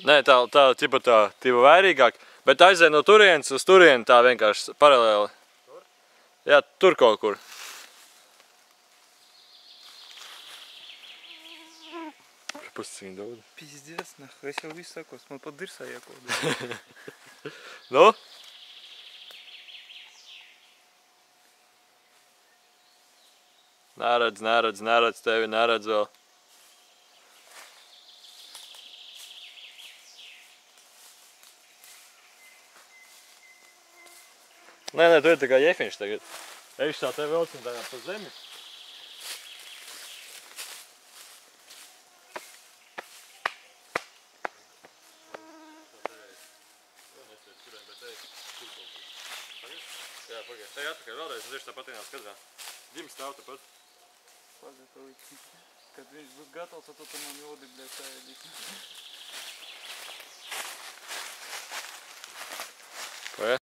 Nē, tā vairīgāk, bet aizēj no turienes uz turieni tā vienkārši paralēli. Tur? Jā, tur kaut kur. Pusciņu daudz. Пиздец, нахуй, я себя высоко, man pat dirsā jākodu. Nu? Neredz tevi, neredz vēl. Nē, tu ir tā kā jefiņš tagad. Ejš tā tevi velc un tagad pa zemi. Jā, pagaid. Ej atpakaļ vēlreiz, un tieši tāpat vienā skadrā. Ģims stāv tāpat. Pagatavīt. Kad viņš būs gatavs, tad tu man jodi, bļēt, tā ēdīs.